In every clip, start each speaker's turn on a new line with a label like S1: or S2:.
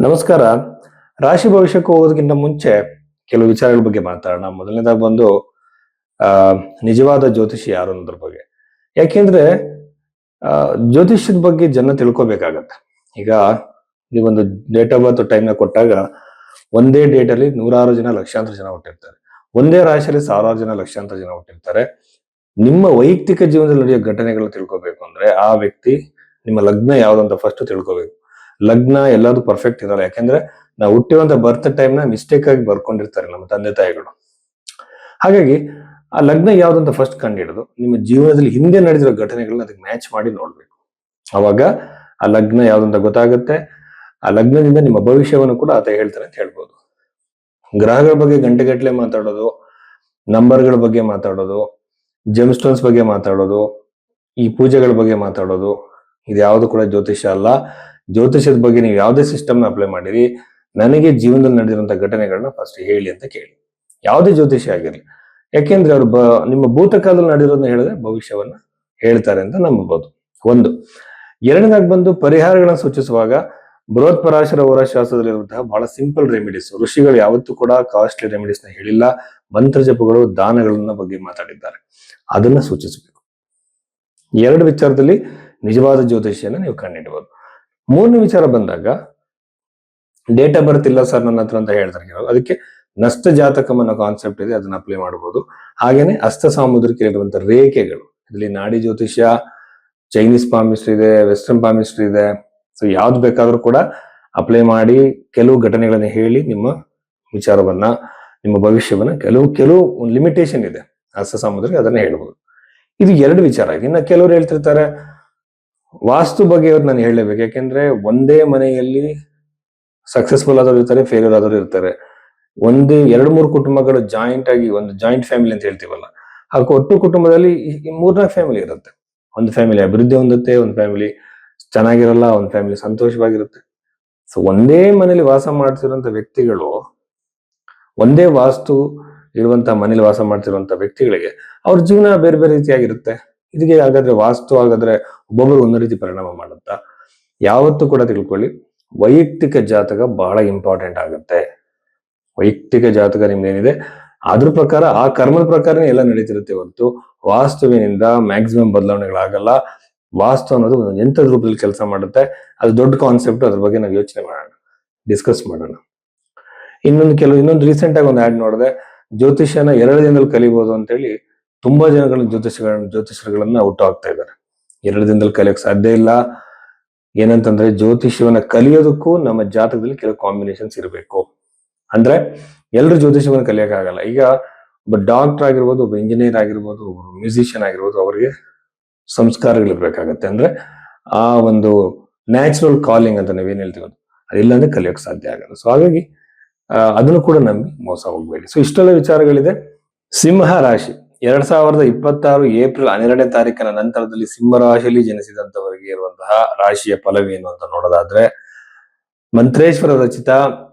S1: ನಮಸ್ಕಾರ. ರಾಶಿ ಭವಿಷ್ಯಕ್ಕೆ ಹೋಗೋದಕ್ಕಿಂತ ಮುಂಚೆ ಕೆಲವು ವಿಚಾರಗಳ ಬಗ್ಗೆ ಮಾತಾಡೋಣ. ಮೊದಲನೇದಾಗಿ ಬಂದು ಆ ನಿಜವಾದ ಜ್ಯೋತಿಷಿ ಯಾರು ಅನ್ನೋದ್ರ ಬಗ್ಗೆ. ಯಾಕೆಂದ್ರೆ ಜ್ಯೋತಿಷ್ಯದ ಬಗ್ಗೆ ಜನ ತಿಳ್ಕೊಬೇಕಾಗತ್ತೆ. ಈಗ ನೀವೊಂದು ಡೇಟ್ ಆಫ್ ಬರ್ತ್ ಟೈಮ್ನ ಕೊಟ್ಟಾಗ ಒಂದೇ ಡೇಟ್ ಅಲ್ಲಿ ನೂರಾರು ಜನ, ಲಕ್ಷಾಂತರ ಜನ ಹುಟ್ಟಿರ್ತಾರೆ. ಒಂದೇ ರಾಶಿಯಲ್ಲಿ ಸಾವಿರಾರು ಜನ, ಲಕ್ಷಾಂತರ ಜನ ಹುಟ್ಟಿರ್ತಾರೆ. ನಿಮ್ಮ ವೈಯಕ್ತಿಕ ಜೀವನದಲ್ಲಿ ನಡೆಯೋ ಘಟನೆಗಳನ್ನ ತಿಳ್ಕೊಬೇಕು ಅಂದ್ರೆ ಆ ವ್ಯಕ್ತಿ ನಿಮ್ಮ ಲಗ್ನ ಯಾವ್ದಂತ ಫಸ್ಟ್ ತಿಳ್ಕೊಬೇಕು. ಲಗ್ನ ಎಲ್ಲಾದ್ರೂ ಪರ್ಫೆಕ್ಟ್ ಇರಲ್ಲ. ಯಾಕೆಂದ್ರೆ ನಾವು ಹುಟ್ಟಿರುವಂತ ಬರ್ತ್ ಟೈಮ್ ನ ಮಿಸ್ಟೇಕ್ ಆಗಿ ಬರ್ಕೊಂಡಿರ್ತಾರೆ ನಮ್ಮ ತಂದೆ ತಾಯಿಗಳು. ಹಾಗಾಗಿ ಆ ಲಗ್ನ ಯಾವ್ದಂತ ಫಸ್ಟ್ ಕಂಡುಹಿಡಿದು ನಿಮ್ಮ ಜೀವನದಲ್ಲಿ ಹಿಂದೆ ನಡೆದಿರೋ ಘಟನೆಗಳನ್ನ ಅದಕ್ಕೆ ಮ್ಯಾಚ್ ಮಾಡಿ ನೋಡ್ಬೇಕು. ಅವಾಗ ಆ ಲಗ್ನ ಯಾವ್ದಂತ ಗೊತ್ತಾಗುತ್ತೆ. ಆ ಲಗ್ನದಿಂದ ನಿಮ್ಮ ಭವಿಷ್ಯವನ್ನು ಕೂಡ ಆತ ಹೇಳ್ತಾನೆ ಅಂತ ಹೇಳ್ಬೋದು. ಗ್ರಹಗಳ ಬಗ್ಗೆ ಗಂಟೆಗಟ್ಟಲೆ ಮಾತಾಡೋದು, ನಂಬರ್ಗಳ ಬಗ್ಗೆ ಮಾತಾಡೋದು, ಜೆಮ್ ಸ್ಟೋನ್ಸ್ ಬಗ್ಗೆ ಮಾತಾಡೋದು, ಈ ಪೂಜೆಗಳ ಬಗ್ಗೆ ಮಾತಾಡೋದು, ಇದು ಯಾವುದು ಕೂಡ ಜ್ಯೋತಿಷ್ಯ ಅಲ್ಲ. ಜ್ಯೋತಿಷ್ಯದ ಬಗ್ಗೆ ನೀವು ಯಾವುದೇ ಸಿಸ್ಟಮ್ನ ಅಪ್ಲೈ ಮಾಡಿರಿ, ನನಗೆ ಜೀವನದಲ್ಲಿ ನಡೆದಿರುವಂತಹ ಘಟನೆಗಳನ್ನ ಫಸ್ಟ್ ಹೇಳಿ ಅಂತ ಕೇಳಿ. ಯಾವುದೇ ಜ್ಯೋತಿಷ್ಯ ಆಗಿರಲಿ. ಯಾಕೆಂದ್ರೆ ಅವ್ರು ನಿಮ್ಮ ಭೂತಕಾಲದಲ್ಲಿ ನಡೆದಿರೋದನ್ನ ಹೇಳಿದ್ರೆ ಭವಿಷ್ಯವನ್ನ ಹೇಳ್ತಾರೆ ಅಂತ ನಂಬಬಹುದು. ಒಂದು. ಎರಡನೇದಾಗಿ ಬಂದು ಪರಿಹಾರಗಳನ್ನ ಸೂಚಿಸುವಾಗ ಬೃಹತ್ಪರಾಶರ ಹೋರಾಶಾಸ್ತ್ರದಲ್ಲಿರುವಂತಹ ಬಹಳ ಸಿಂಪಲ್ ರೆಮಿಡೀಸ್. ಋಷಿಗಳು ಯಾವತ್ತೂ ಕೂಡ ಕಾಸ್ಟ್ಲಿ ರೆಮಿಡೀಸ್ ನ ಹೇಳಿಲ್ಲ. ಮಂತ್ರ ಜಪಗಳು, ದಾನಗಳನ್ನ ಬಗ್ಗೆ ಮಾತಾಡಿದ್ದಾರೆ. ಅದನ್ನ ಸೂಚಿಸಬೇಕು. ಎರಡು ವಿಚಾರದಲ್ಲಿ ನಿಜವಾದ ಜ್ಯೋತಿಷ್ಯನ ನೀವು ಕಂಡುಹಿಡಬಹುದು. ಮೂರನೇ ವಿಚಾರ ಬಂದಾಗ ಡೇಟ್ ಆಫ್ ಬರ್ತ್ ಇಲ್ಲ ಸರ್ ನನ್ನ ಹತ್ರ ಅಂತ ಹೇಳ್ತಾರೆ ಕೆಲವರು. ಅದಕ್ಕೆ ನಷ್ಟ ಜಾತಕಂ ಅನ್ನೋ ಕಾನ್ಸೆಪ್ಟ್ ಇದೆ, ಅದನ್ನ ಅಪ್ಲೈ ಮಾಡಬಹುದು. ಹಾಗೇನೆ ಹಸ್ತ ಸಾಮುದ್ರಿಕ ಇರುವಂತ ರೇಖೆಗಳು, ಇದರಲ್ಲಿ ನಾಡಿ ಜ್ಯೋತಿಷ್ಯ, ಚೈನೀಸ್ ಪಾಮಿಸ್ಟ್ರಿ ಇದೆ, ವೆಸ್ಟರ್ನ್ ಪಾಮಿಸ್ಟ್ರಿ ಇದೆ. ಸೊ ಯಾವ್ದು ಬೇಕಾದ್ರೂ ಕೂಡ ಅಪ್ಲೈ ಮಾಡಿ ಕೆಲವು ಘಟನೆಗಳನ್ನ ಹೇಳಿ ನಿಮ್ಮ ವಿಚಾರವನ್ನ, ನಿಮ್ಮ ಭವಿಷ್ಯವನ್ನ, ಕೆಲವು ಲಿಮಿಟೇಷನ್ ಇದೆ ಹಸ್ತ ಸಾಮುದ್ರಿಕ, ಅದನ್ನ ಹೇಳ್ಬೋದು. ಇದು ಎರಡು ವಿಚಾರ. ಇನ್ನ ಕೆಲವರು ಹೇಳ್ತಿರ್ತಾರೆ ವಾಸ್ತು ಬಗ್ಗೆ ಇವತ್ತು ನಾನು ಹೇಳಲೇಬೇಕು. ಯಾಕೆಂದ್ರೆ ಒಂದೇ ಮನೆಯಲ್ಲಿ ಸಕ್ಸಸ್ಫುಲ್ ಆದವರು ಇರ್ತಾರೆ, ಫೇಲ್ಯೂರ್ ಆದವರು ಇರ್ತಾರೆ. ಒಂದು 2-3 ಕುಟುಂಬಗಳು ಜಾಯಿಂಟ್ ಆಗಿ ಒಂದು ಜಾಯಿಂಟ್ ಫ್ಯಾಮಿಲಿ ಅಂತ ಹೇಳ್ತೀವಲ್ಲ, ಹಾಗೂ ಒಟ್ಟು ಕುಟುಂಬದಲ್ಲಿ 3-4 ಫ್ಯಾಮಿಲಿ ಇರುತ್ತೆ. ಒಂದು ಫ್ಯಾಮಿಲಿ ಅಭಿವೃದ್ಧಿ ಹೊಂದುತ್ತೆ, ಒಂದು ಫ್ಯಾಮಿಲಿ ಚೆನ್ನಾಗಿರಲ್ಲ, ಒಂದು ಫ್ಯಾಮಿಲಿ ಸಂತೋಷವಾಗಿರುತ್ತೆ. ಸೊ ಒಂದೇ ಮನೇಲಿ ವಾಸ ಮಾಡ್ತಿರುವಂತ ವ್ಯಕ್ತಿಗಳು, ಒಂದೇ ವಾಸ್ತು ಇರುವಂತ ಮನೇಲಿ ವಾಸ ಮಾಡ್ತಿರುವಂತ ವ್ಯಕ್ತಿಗಳಿಗೆ ಅವ್ರ ಜೀವನ ಬೇರೆ ಬೇರೆ ರೀತಿಯಾಗಿರುತ್ತೆ. ಇದಕ್ಕೆ ಹಾಗಾದ್ರೆ ವಾಸ್ತು ಹಾಗಾದ್ರೆ ಒಬ್ಬೊಬ್ಬರು ಒಂದೊಂದು ರೀತಿ ಪರಿಣಾಮ ಮಾಡುತ್ತಾ? ಯಾವತ್ತೂ ಕೂಡ ತಿಳ್ಕೊಳ್ಳಿ, ವೈಯಕ್ತಿಕ ಜಾತಕ ಬಹಳ ಇಂಪಾರ್ಟೆಂಟ್ ಆಗುತ್ತೆ. ವೈಯಕ್ತಿಕ ಜಾತಕ ನಿಮ್ದೇನಿದೆ ಅದ್ರ ಪ್ರಕಾರ, ಆ ಕರ್ಮದ ಪ್ರಕಾರನೇ ಎಲ್ಲ ನಡೀತಿರುತ್ತೆ ಹೊರತು ವಾಸ್ತುವಿನಿಂದ ಮ್ಯಾಕ್ಸಿಮಮ್ ಬದಲಾವಣೆಗಳಾಗಲ್ಲ. ವಾಸ್ತು ಅನ್ನೋದು ಒಂದು ಯಂತ್ರದ ರೂಪದಲ್ಲಿ ಕೆಲಸ ಮಾಡುತ್ತೆ. ಅದು ದೊಡ್ಡ ಕಾನ್ಸೆಪ್ಟ್. ಅದ್ರ ಬಗ್ಗೆ ನಾವು ಯೋಚನೆ ಮಾಡೋಣ, ಡಿಸ್ಕಸ್ ಮಾಡೋಣ. ಇನ್ನೊಂದು ರೀಸೆಂಟ್ ಆಗಿ ಒಂದು ಆಡ್ ನೋಡಿದೆ, ಜ್ಯೋತಿಷ್ಯನ 2 ದಿನದಲ್ಲಿ ಕಲಿಬಹುದು ಅಂತ ಹೇಳಿ ತುಂಬಾ ಜನಗಳು ಜ್ಯೋತಿಷರುಗಳನ್ನ ಹುಟ್ಟು ಹಾಕ್ತಾ ಇದ್ದಾರೆ. 2 ದಿನದಲ್ಲಿ ಕಲಿಯೋಕೆ ಸಾಧ್ಯ ಇಲ್ಲ. ಏನಂತಂದ್ರೆ ಜ್ಯೋತಿಷ್ಯವನ್ನ ಕಲಿಯೋದಕ್ಕೂ ನಮ್ಮ ಜಾತಕದಲ್ಲಿ ಕೆಲವು ಕಾಂಬಿನೇಷನ್ಸ್ ಇರಬೇಕು. ಅಂದ್ರೆ ಎಲ್ರು ಜ್ಯೋತಿಷ್ಯವನ್ನ ಕಲಿಯೋಕ್ಕಾಗಲ್ಲ. ಈಗ ಒಬ್ಬ ಡಾಕ್ಟರ್ ಆಗಿರ್ಬೋದು, ಒಬ್ಬ ಇಂಜಿನಿಯರ್ ಆಗಿರ್ಬೋದು, ಒಬ್ಬ ಮ್ಯೂಸಿಷಿಯನ್ ಆಗಿರ್ಬೋದು, ಅವರಿಗೆ ಸಂಸ್ಕಾರಗಳಿರ್ಬೇಕಾಗತ್ತೆ. ಅಂದ್ರೆ ಆ ಒಂದು ನ್ಯಾಚುರಲ್ ಕಾಲಿಂಗ್ ಅಂತ ನಾವೇನ್ ಹೇಳ್ತೀವಿ, ಅದಿಲ್ಲ ಅಂದ್ರೆ ಕಲಿಯೋಕೆ ಸಾಧ್ಯ ಆಗಲ್ಲ. ಸೊ ಹಾಗಾಗಿ ಅದನ್ನು ಕೂಡ ನಂಬಿ ಮೋಸ ಹೋಗ್ಬೇಡಿ. ಸೊ ಇಷ್ಟೆಲ್ಲ ವಿಚಾರಗಳಿದೆ. ಸಿಂಹ ರಾಶಿ 2026 ಏಪ್ರಿಲ್ 12ನೇ ತಾರೀಕಿನ ನಂತರದಲ್ಲಿ ಸಿಂಹ ರಾಶಿಯಲ್ಲಿ ಜನಿಸಿದಂತವರಿಗೆ ಇರುವಂತಹ ರಾಶಿಯ ಫಲವೇನು ಅಂತ ನೋಡೋದಾದ್ರೆ, ಮಂತ್ರೇಶ್ವರ ರಚಿತ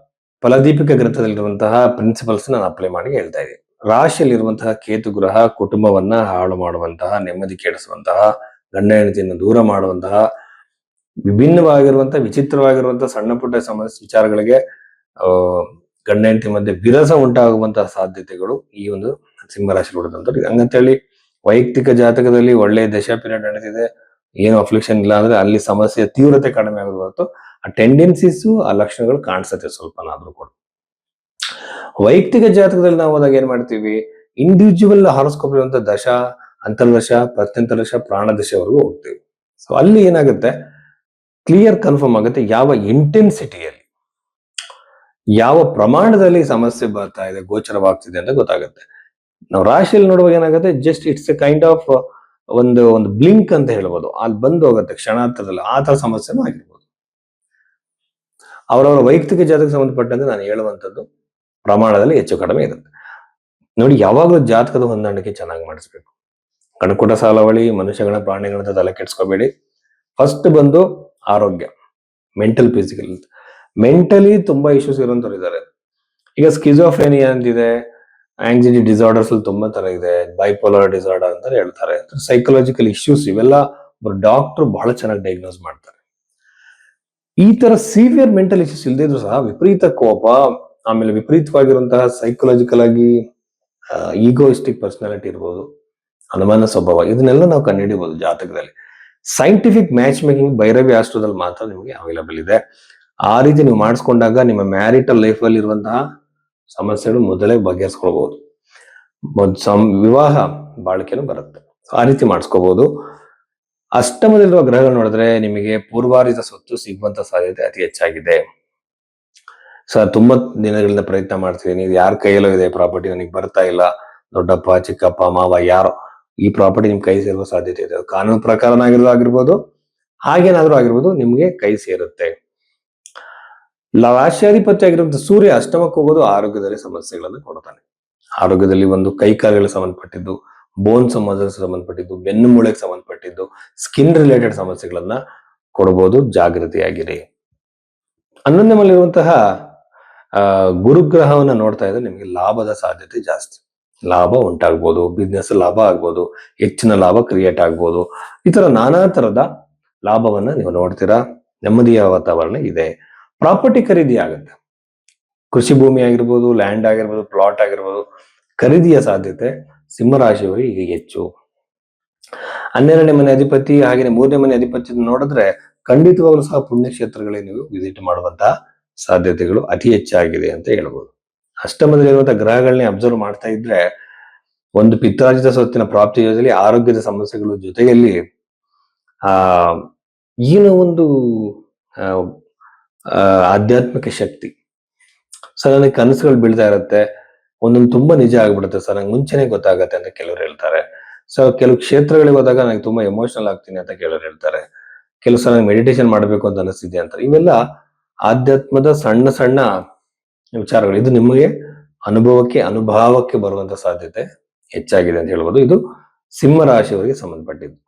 S1: ಫಲದೀಪಿಕ ಗ್ರಂಥದಲ್ಲಿರುವಂತಹ ಪ್ರಿನ್ಸಿಪಲ್ಸ್ ನಾನು ಅಪ್ಲೈ ಮಾಡಿ ಹೇಳ್ತಾ ಇದ್ದೀನಿ. ರಾಶಿಯಲ್ಲಿರುವಂತಹ ಕೇತು ಗ್ರಹ ಕುಟುಂಬವನ್ನ ಹಾಳು ಮಾಡುವಂತಹ, ನೆಮ್ಮದಿ ಕೆಡಿಸುವಂತಹ, ಗಂಡ ಹೆಂಡತಿಯನ್ನು ದೂರ ಮಾಡುವಂತಹ, ವಿಭಿನ್ನವಾಗಿರುವಂತಹ, ವಿಚಿತ್ರವಾಗಿರುವಂತಹ ಸಣ್ಣ ಪುಟ್ಟ ಸಮಸ್ಯೆ ವಿಚಾರಗಳಿಗೆ ಗಂಡ ಹೆಂಡತಿ ಮಧ್ಯೆ ವಿರಸ ಉಂಟಾಗುವಂತಹ ಸಾಧ್ಯತೆಗಳು ಈ ಒಂದು ಸಿಂಹರಾಶಿ ಹುಡುದಂತವ್ರು. ಹಂಗಂತೇಳಿ ವೈಯಕ್ತಿಕ ಜಾತಕದಲ್ಲಿ ಒಳ್ಳೆಯ ದಶಾ ಪೀರಿಯಡ್ ನಡೆದಿದೆ, ಏನು ಅಫ್ಲಿಕ್ಷನ್ ಇಲ್ಲ ಅಂದ್ರೆ ಅಲ್ಲಿ ಸಮಸ್ಯೆಯ ತೀವ್ರತೆ ಕಡಿಮೆ ಆಗೋದು ಹೊರತು ಆ ಟೆಂಡೆನ್ಸೀಸ್, ಆ ಲಕ್ಷಣಗಳು ಕಾಣಿಸುತ್ತೆ ಸ್ವಲ್ಪನಾದ್ರೂ ಕೂಡ. ವೈಯಕ್ತಿಕ ಜಾತಕದಲ್ಲಿ ನಾವು ಹೋದಾಗ ಏನ್ ಮಾಡ್ತೀವಿ, ಇಂಡಿವಿಜುವಲ್ ಹಾರೋಸ್ಕೋಪ್ ಇರುವಂತ ದಶ, ಅಂತರ್ದಶ, ಪ್ರತ್ಯಂತರದಶ, ಪ್ರಾಣದಶವರೆಗೂ ಹೋಗ್ತೀವಿ. ಸೊ ಅಲ್ಲಿ ಏನಾಗುತ್ತೆ, ಕ್ಲಿಯರ್ ಕನ್ಫರ್ಮ್ ಆಗುತ್ತೆ ಯಾವ ಇಂಟೆನ್ಸಿಟಿಯಲ್ಲಿ, ಯಾವ ಪ್ರಮಾಣದಲ್ಲಿ ಸಮಸ್ಯೆ ಬರ್ತಾ ಇದೆ, ಗೋಚರವಾಗ್ತಿದೆ ಅಂತ ಗೊತ್ತಾಗುತ್ತೆ. ನಾವು ರಾಶಿಯಲ್ಲಿ ನೋಡುವಾಗ ಏನಾಗುತ್ತೆ, just it's A kind of ಒಂದು ಬ್ಲಿಂಕ್ ಅಂತ ಹೇಳ್ಬೋದು, ಅಲ್ಲಿ ಬಂದು ಹೋಗುತ್ತೆ ಕ್ಷಣಾರ್ಥದಲ್ಲಿ. ಆ ತರ ಸಮಸ್ಯೆನೂ ಆಗಿರ್ಬೋದು. ಅವರವರ ವೈಯಕ್ತಿಕ ಜಾತಕಕ್ಕೆ ಸಂಬಂಧಪಟ್ಟಂತೆ ನಾನು ಹೇಳುವಂಥದ್ದು ಪ್ರಮಾಣದಲ್ಲಿ ಹೆಚ್ಚು ಕಡಿಮೆ ಇರುತ್ತೆ. ನೋಡಿ, ಯಾವಾಗಲೂ ಜಾತಕದ ಹೊಂದಾಣಿಕೆ ಚೆನ್ನಾಗಿ ಮಾಡಿಸ್ಬೇಕು. ಕಣಕುಟ ಸಾಲವಳಿ, ಮನುಷ್ಯಗಳ ಪ್ರಾಣಿಗಳಂತ ತಲೆ ಕೆಡ್ಸ್ಕೋಬೇಡಿ. ಫಸ್ಟ್ ಬಂದು ಆರೋಗ್ಯ, ಮೆಂಟಲ್, ಫಿಸಿಕಲ್. ಮೆಂಟಲಿ ತುಂಬಾ ಇಶ್ಯೂಸ್ ಇರುವಂತವ್ರು ಇದ್ದಾರೆ. ಈಗ ಸ್ಕಿಜೋಫ್ರೇನಿಯಾ ಅಂತಿದೆ, ಆಂಗ್ಸೈಟಿ ಡಿಸಾರ್ಡರ್ಸ್ ಅಲ್ಲಿ ತುಂಬಾ ತರ ಇದೆ, ಬೈಪೋಲರ್ ಡಿಸಾರ್ಡರ್ ಅಂತ ಹೇಳ್ತಾರೆ, ಸೈಕಲಾಜಿಕಲ್ ಇಶ್ಯೂಸ್. ಇವೆಲ್ಲ ಒಬ್ಬರು ಡಾಕ್ಟರ್ ಬಹಳ ಚೆನ್ನಾಗಿ ಡಯಾಗ್ನೋಸ್ ಮಾಡ್ತಾರೆ. ಈ ತರ ಸಿವಿಯರ್ ಮೆಂಟಲ್ ಇಶ್ಯೂಸ್ ಇಲ್ಲದೆ ಇದ್ರು ಸಹ ವಿಪರೀತ ಕೋಪ, ಆಮೇಲೆ ವಿಪರೀತವಾಗಿರುವಂತಹ ಸೈಕಲಾಜಿಕಲ್ ಆಗಿ ಈಗೋಯಿಸ್ಟಿಕ್ ಪರ್ಸನಾಲಿಟಿ ಇರ್ಬೋದು, ಅನುಮಾನ ಸ್ವಭಾವ, ಇದನ್ನೆಲ್ಲ ನಾವು ಕಂಡುಹಿಡಿಯಬಹುದು ಜಾತಕದಲ್ಲಿ. ಸೈಂಟಿಫಿಕ್ ಮ್ಯಾಚ್ ಮೇಕಿಂಗ್ ಭೈರವಿ ಆಸ್ಟ್ರೋದಲ್ಲಿ ಮಾತ್ರ ನಿಮಗೆ ಅವೈಲಬಲ್ ಇದೆ. ಆ ರೀತಿ ನೀವು ಮಾಡಿಸ್ಕೊಂಡಾಗ ನಿಮ್ಮ ಮ್ಯಾರಿಟಲ್ ಲೈಫ್ ಅಲ್ಲಿ ಇರುವಂತಹ ಸಮಸ್ಯೆಗಳು ಮೊದಲೇ ಬಗೆಹರಿಸ್ಕೊಳ್ಬಹುದು. ವಿವಾಹ ಬಾಳಿಕೆನೂ ಬರುತ್ತೆ. ಆ ರೀತಿ ಮಾಡಿಸ್ಕೋಬಹುದು. ಅಷ್ಟಮದಲ್ಲಿರುವ ಗ್ರಹಗಳು ನೋಡಿದ್ರೆ ನಿಮಗೆ ಪೂರ್ವಾರಿತ ಸ್ವತ್ತು ಸಿಗುವಂತ ಸಾಧ್ಯತೆ ಅತಿ ಹೆಚ್ಚಾಗಿದೆ. ಸರ್, ತುಂಬಾ ದಿನಗಳಿಂದ ಪ್ರಯತ್ನ ಮಾಡ್ತಿದ್ದೀನಿ, ಇದು ಯಾರ ಕೈಯಲ್ಲೂ ಇದೆ ಪ್ರಾಪರ್ಟಿ, ನನಗೆ ಬರ್ತಾ ಇಲ್ಲ, ದೊಡ್ಡಪ್ಪ, ಚಿಕ್ಕಪ್ಪ, ಮಾವ ಯಾರೋ ಈ ಪ್ರಾಪರ್ಟಿ ನಿಮ್ ಕೈ ಸೇರುವ ಸಾಧ್ಯತೆ ಇದೆ. ಕಾನೂನು ಪ್ರಕಾರನಾಗಿರ್ಬೋದು, ಹಾಗೇನಾದ್ರೂ ಆಗಿರ್ಬೋದು, ನಿಮ್ಗೆ ಕೈ ಸೇರುತ್ತೆ. ರಾಶ್ಯಾಧಿಪತಿ ಆಗಿರುವಂತ ಸೂರ್ಯ ಅಷ್ಟಮಕ್ಕೆ ಹೋಗೋದು ಆರೋಗ್ಯದಲ್ಲಿ ಸಮಸ್ಯೆಗಳನ್ನು ಕೊಡ್ತಾನೆ. ಆರೋಗ್ಯದಲ್ಲಿ ಒಂದು ಕೈಕಾಲುಗಳಿಗೆ ಸಂಬಂಧಪಟ್ಟಿದ್ದು, ಬೋನ್ಸ್ ಸಂಬಂಧಪಟ್ಟಿದ್ದು, ಬೆನ್ನು ಮೂಳೆಗೆ ಸಂಬಂಧಪಟ್ಟಿದ್ದು, ಸ್ಕಿನ್ ರಿಲೇಟೆಡ್ ಸಮಸ್ಯೆಗಳನ್ನ ಕೊಡಬಹುದು. ಜಾಗೃತಿಯಾಗಿರಿ. 11ನೇ ಮನೆಯಲ್ಲಿರುವಂತಹ ಗುರುಗ್ರಹವನ್ನ ನೋಡ್ತಾ ಇದ್ರೆ ನಿಮಗೆ ಲಾಭದ ಸಾಧ್ಯತೆ ಜಾಸ್ತಿ. ಲಾಭ ಉಂಟಾಗ್ಬೋದು, ಬಿಸ್ನೆಸ್ ಲಾಭ ಆಗ್ಬೋದು, ಹೆಚ್ಚಿನ ಲಾಭ ಕ್ರಿಯೇಟ್ ಆಗ್ಬೋದು. ಈ ತರ ನಾನಾ ತರದ ಲಾಭವನ್ನ ನೀವು ನೋಡ್ತೀರಾ. ನೆಮ್ಮದಿಯ ವಾತಾವರಣ ಇದೆ. ಪ್ರಾಪರ್ಟಿ ಖರೀದಿ ಆಗುತ್ತೆ. ಕೃಷಿ ಭೂಮಿ ಆಗಿರ್ಬೋದು, ಲ್ಯಾಂಡ್ ಆಗಿರ್ಬೋದು, ಪ್ಲಾಟ್ ಆಗಿರ್ಬೋದು, ಖರೀದಿಯ ಸಾಧ್ಯತೆ ಸಿಂಹರಾಶಿಯವರಿಗೆ ಈಗ ಹೆಚ್ಚು. 12ನೇ ಮನೆ ಅಧಿಪತಿ ಹಾಗೆ 3ನೇ ಮನೆ ಅಧಿಪತಿ ನೋಡಿದ್ರೆ ಖಂಡಿತವಾಗ್ಲೂ ಸಹ ಪುಣ್ಯಕ್ಷೇತ್ರಗಳಿಗೆ ನೀವು ವಿಸಿಟ್ ಮಾಡುವಂತಹ ಸಾಧ್ಯತೆಗಳು ಅತಿ ಹೆಚ್ಚಾಗಿದೆ ಅಂತ ಹೇಳ್ಬೋದು. ಅಷ್ಟಮದಲ್ಲಿರುವಂತಹ ಗ್ರಹಗಳನ್ನೇ ಅಬ್ಸರ್ವ್ ಮಾಡ್ತಾ ಇದ್ರೆ ಒಂದು ಪಿತ್ರಾರ್ಜಿತ ಸ್ವತ್ತಿನ ಪ್ರಾಪ್ತಿ ಯೋಜನೆಯಲ್ಲಿ ಆರೋಗ್ಯದ ಸಮಸ್ಯೆಗಳು ಜೊತೆಯಲ್ಲಿ ಏನೋ ಒಂದು ಆಧ್ಯಾತ್ಮಿಕ ಶಕ್ತಿ. ಸರ್, ನನಗೆ ಕನಸುಗಳು ಬೀಳ್ತಾ ಇರುತ್ತೆ, ಒಂದೊಂದು ತುಂಬಾ ನಿಜ ಆಗ್ಬಿಡುತ್ತೆ ಸರ್, ನಂಗೆ ಮುಂಚೆನೆ ಗೊತ್ತಾಗತ್ತೆ ಅಂತ ಕೆಲವರು ಹೇಳ್ತಾರೆ. ಸೊ ಕೆಲವು ಕ್ಷೇತ್ರಗಳಿಗೆ ಹೋದಾಗ ನನಗೆ ತುಂಬಾ ಎಮೋಷನಲ್ ಆಗ್ತೀನಿ ಅಂತ ಕೆಲವರು ಹೇಳ್ತಾರೆ. ಕೆಲವು ಸಲ ಮೆಡಿಟೇಷನ್ ಮಾಡಬೇಕು ಅಂತ ಅನಿಸ್ತಿದೆ ಅಂತಾರೆ. ಇವೆಲ್ಲ ಆಧ್ಯಾತ್ಮದ ಸಣ್ಣ ಸಣ್ಣ ವಿಚಾರಗಳು. ಇದು ನಿಮಗೆ ಅನುಭವಕ್ಕೆ ಬರುವಂತ ಸಾಧ್ಯತೆ ಹೆಚ್ಚಾಗಿದೆ ಅಂತ ಹೇಳ್ಬೋದು. ಇದು ಸಿಂಹ ರಾಶಿಯವರಿಗೆ ಸಂಬಂಧಪಟ್ಟಿದ್ದು.